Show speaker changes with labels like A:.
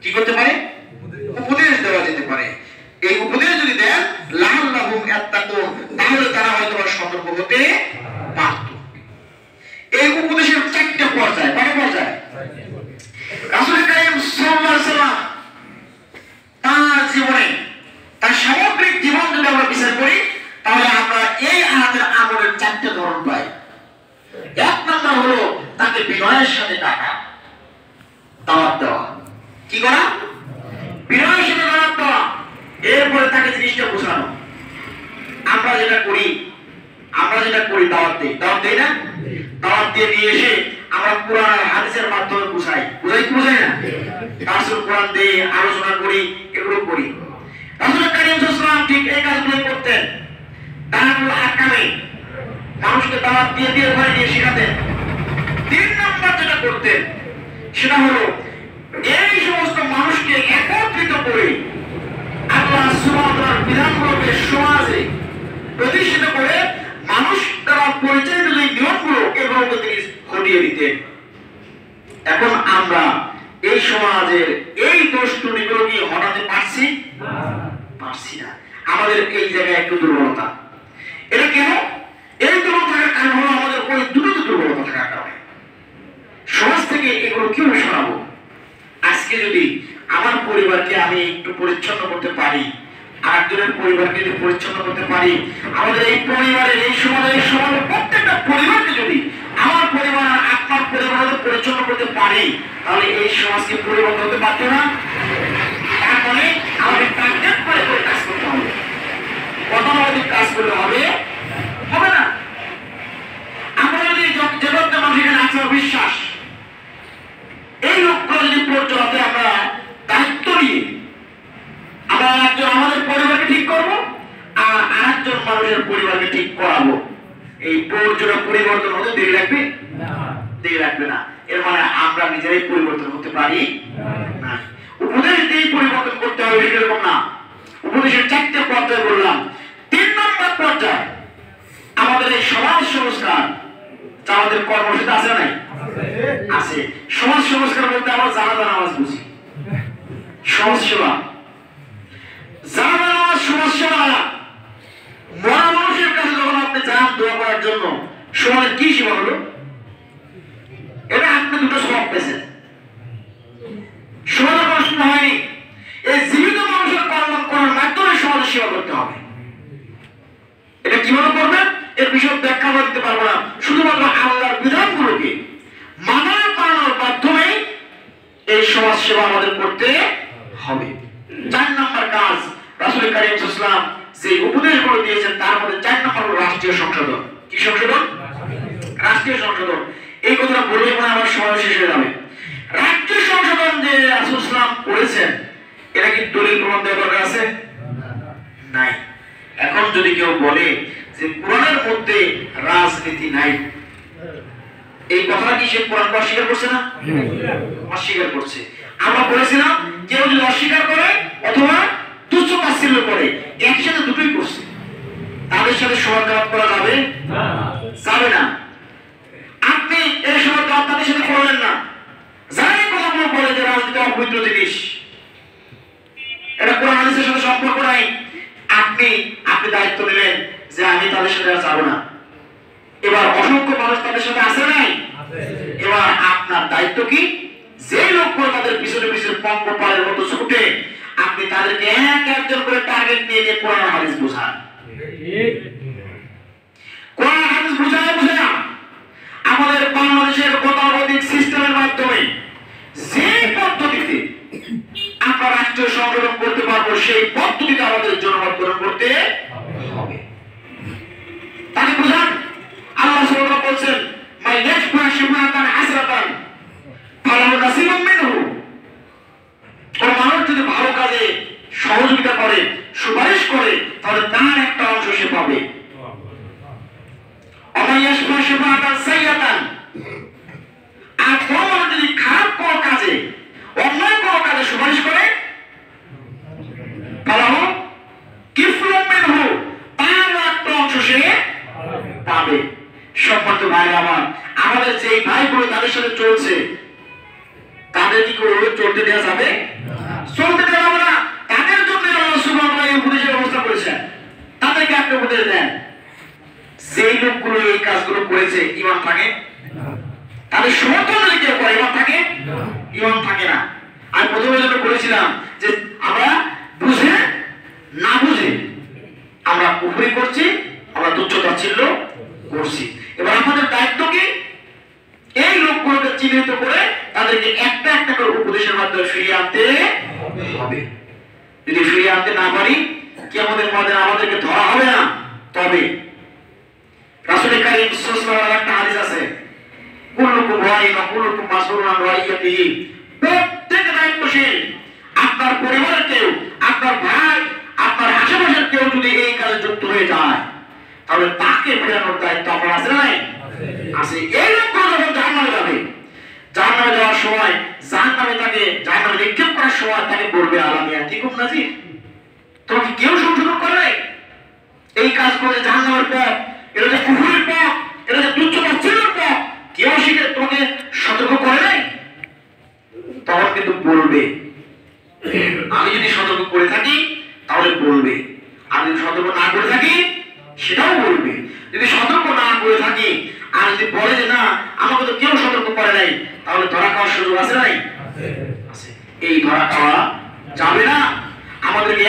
A: কি করতে পারে? উপদেশ দেওয়া যেতে পারে। এই উপদেশ যদি দেন লাআল্লাহুম ইয়াত্তাকুন, তাহলে তারা হয়তো সতর্ক হতে পারত। এই উপদেশের চারটি পর্যায়। কত পর্যায়? রাসূল কারীম সাল্লাল্লাহু আলাইহি ওয়াসাল্লাম তার জীবনে, তার সামগ্রিক জীবন যদি আমরা বিচার করি, তাহলে আমরা এই আয়াতের আমলের চারটি ধরন পাই। এক নম্বর হলো তাকে বিনয়ের সাথে ডাকা, দাওয়াত দেওয়া। কি করা? বিনয়ের সাথে দাওয়াত দেওয়া। এরপরে তাকে জিনিসটা বোঝানো। আমরা যেটা করি দাওয়াত দেই না? দাওয়াত দিয়ে নিয়ে এসে আমরা কোরআন আর হাদিসের মাধ্যমে বুঝাই কি বোঝাই না? তাফসীর কোরআন দিয়ে আলোচনা করি, এগুলো করি। রাসূল কারীম সাল্লাল্লাহু আলাইহি ওয়াসাল্লাম ঠিক এই কাজগুলো করতেন। দাওয়াতুল আহকামে মানুষকে দাওয়াত দিয়ে ঘরে নিয়ে শেখাতেন। 3 নম্বর যেটা করতেন সেটা হলো এই সমস্ত মানুষকে একত্রিত করে আল্লাহ সুবহানাহু ওয়া তাআলার বিধানগুলোকে সমাজে প্রতিষ্ঠিত করে মানুষ দ্বারা পরিচালিত যে নিয়মগুলো, এগুলোকে তিনি ঘটিয়ে দিতেন। এখন আমরা এই সমাজের এই দোষ ত্রুটিগুলো কি হটাতে পারছি না। আমাদের এই জায়গায় একটু দুর্বলতা। এটা কেন? এই দুর্বলতা থাকার কারণ হলো আমাদের ওই দুটো দুর্বলতা থাকার কারণে। সমাজ থেকে এগুলো কিভাবে সরাবো? আজকে যদি আমার পরিবারকে আমি একটু পরিচ্ছন্ন করতে পারি, আরেকজনের পরিবারকে যদি পরিচ্ছন্ন করতে পারি, আমাদের এই পরিবারের এই সমাজের প্রত্যেকটা পরিবারকে যদি আমার পরিবার আর আপনার পরিবারকে পরিচ্ছন্ন করতে পারি, তাহলে এই সমাজকে পরিবর্তন হতে পারতো না। তারপরে আমাদের টার্গেট করে কাজ করতে হবে। গতানুগতিক কাজ করলে হবে না। আমরা যদি যে লোকটা মানুষ এখানে আত্মবিশ্বাস, এই লোকগুলো যদি পরিচালতে আমরা দায়িত্ব নিয়ে আমরা আমাদের পরিবারকে ঠিক করবো আর আরেকজন মানুষের পরিবারকে ঠিক করাবো, এই পরিবর্তন হতে দেরি লাগবে না। এর মানে আমরা নিজেরাই পরিবর্তন হতে পারি না। উপদেশ দিয়ে পরিবর্তন করতে হবে এরকম না। উপদেশের 4টে পর্যায় বললাম। 3 নম্বর পর্যায় আমাদের এই সমাজ সংস্কার, যা আমাদের কর্মসূচি আছে নাই? আছে। সমাজ সংস্কার বলতে আমরা জানাজা নামাজ বুঝি, সমাজ সেবা। জানাজা নামাজ সমাজ সেবা। মরা মানুষের কাছে যখন আপনি যান দোয়া করার জন্য, সমাজের কি সেবা হলো? এটা আপনি দুটো সব পেয়েছেন। সমাজের কোনো সেবা হয়নি। এই জীবিত মানুষের কর্ম করার মাধ্যমে সমাজের সেবা করতে হবে। এটা কিভাবে করবেন এর বিষয়ে ব্যাখ্যা করতে পারবো না। শুধুমাত্র আল্লাহর বিধানগুলোকে মানার মাধ্যমে এই সমাজ সেবা আমাদের করতে হবে। 4 নম্বর কাজ রাসূল কারীম সাল্লাল্লাহু আলাইহি ওয়াসাল্লাম যে উপদেশগুলো দিয়েছেন তার মধ্যে 4 নম্বর হলো রাষ্ট্রীয় সংশোধন। কি সংশোধন? রাষ্ট্রীয় সংশোধন। এই কথাটা বললেই মনে আমার সময় শেষ হয়ে যাবে। রাষ্ট্রীয় সংশোধন যে রাসূল সাল্লাল্লাহু আলাইহি ওয়াসাল্লাম করেছেন, এটা কি দলিল প্রমাণ দেওয়ার দরকার আছে? নাই। এখন যদি কেউ বলে যে কোরআনের মধ্যে রাজনীতি নাই, এই কথাটা কি সে কোরআনকে অস্বীকার করছে না? অস্বীকার করছে। আমরা বলেছিলাম কেউ যদি অস্বীকার করে অথবা তুচ্ছ তাচ্ছিল্য করে, একসাথে দুটোই করছে, তাদের সাথে সমাধান করা যাবে না। আপনি এই সমাধান তাদের সাথে করলেন না। যারা কথাগুলো বলে যে রাজনীতি অপবিত্র জিনিস, এটা কোরআন হাদিসের সাথে সম্পর্ক নাই, আপনি দায়িত্ব নিলেন যে আমি তাদের সাথে আর যাবো না। এবার অসংখ্য মানুষ তাদের সাথে আসে নাই। এবার আপনার দায়িত্ব কি? যে লোকগুলো তাদের পিছনে পঙ্গপালের মতো ছুটে, আপনি তাদেরকে একজন করে টার্গেট নিয়ে কোরআন হাদিস বোঝান। কোরআন হাদিস বুঝায় আমাদের বাংলাদেশের গতানুগতিক সিস্টেমের মাধ্যমে যে পদ্ধতিতে আমরা রাষ্ট্রীয় সংশোধন করতে পারবো, সেই পদ্ধতিতে আমাদের জনমত গ্রহণ করতে হবে। তাকে বুঝান। আল্লাহ সুবহানাহু ওয়া তাআলা বলেন, মাই ইয়াশফা শাফাআতান হাসানাতান ফালাহু নাসিবুম মিনহু। কোন মানুষ যদি ভালো কাজে সহযোগিতা করে, সুপারিশ করে, তাহলে তার একটা অংশ সে পাবে। ওয়া ইয়াশফা শাফাআতান সাইয়্যাতান, আর কোন মানুষ যদি খারাপ কোন কাজে, অন্যায় কোন কাজে সুপারিশ করে, ফালাহু কিফলুম মিনহু, তার একটা অংশ সে পাবে। সম্মানিত ভাই আমার, আমাদের যে ভাইগুলো তাদের সাথে চলছে, তাদের কি চলতে দেওয়া যাবে? চলতে দেওয়া যাবে না। তাদের জন্য আল্লাহ সুবহানাহু ওয়া তাআলা এই উপদেশের ব্যবস্থা করেছেন। তাদেরকে আপনি উপদেশ দেন। সেই লোকগুলো এই কাজগুলো করেছে, ঈমান থাকে? তাদের সমর্থন যদি কেউ করে, ঈমান থাকে? ঈমান থাকে না। আমি প্রথমে যেটা বলেছিলাম যে আমরা বুঝে না বুঝে আমরা কুফরি করছি, আমরা তুচ্ছ-তাচ্ছিল্য করছি। এবার আমাদের দায়িত্ব কি? এই লোকগুলোকে চিহ্নিত করে তাদেরকে একটা একটা করে উপদেশের মাধ্যমে ফিরিয়ে আনতে হবে। যদি ফিরিয়ে আনতে না পারি, কিয়ামতের ময়দানে আমাদেরকে ধরা হবে না। তবে রাসূল কারীম সাল্লাল্লাহু আলাইহি ওয়াসাল্লাম একটা হাদিস আছে, কুল্লুকুম রাইন ওয়া কুল্লুকুম মাসউলুন আন রাইয়াতিহি। প্রত্যেক দায়িত্বশীল, আপনার পরিবারের কেউ, আপনার ভাই, আপনার আশেপাশের কেউ যদি এই কাজে যুক্ত হয়ে যায়, তাহলে তাকে ফেরানোর দায়িত্ব আপনার আছে না? আছে। এই লোকগুলো যখন জাহান্নামে যাবে, জাহান্নামে যাওয়ার সময় জাহান্নামে নিক্ষেপ করার সময় তাকে বলবে, আলামিয়া তিকুম নাজির, তোমাকে কেউ সংশোধন করে নাই? এই কাজ করে জাহান্নামের পথ, এটা যে কুফরের পথ, এটা যে তুচ্ছ-তাচ্ছিল্যের পথ, কেউ শিখে তোমাকে সতর্ক করে নাই? তখন কিন্তু বলবে। আমি যদি সতর্ক করে থাকি তাহলে বলবে, আমি যদি সতর্ক না করে থাকি সেটাও বলবে। যদি সতর্ক না করে থাকি আর যদি বলে যে না আমাকে তো কেউ সতর্ক করে নাই, তাহলে ধরা খাওয়ার সুযোগ আছে নাই? আছে। এই ধরা খাওয়া যাবে না। আমাদেরকে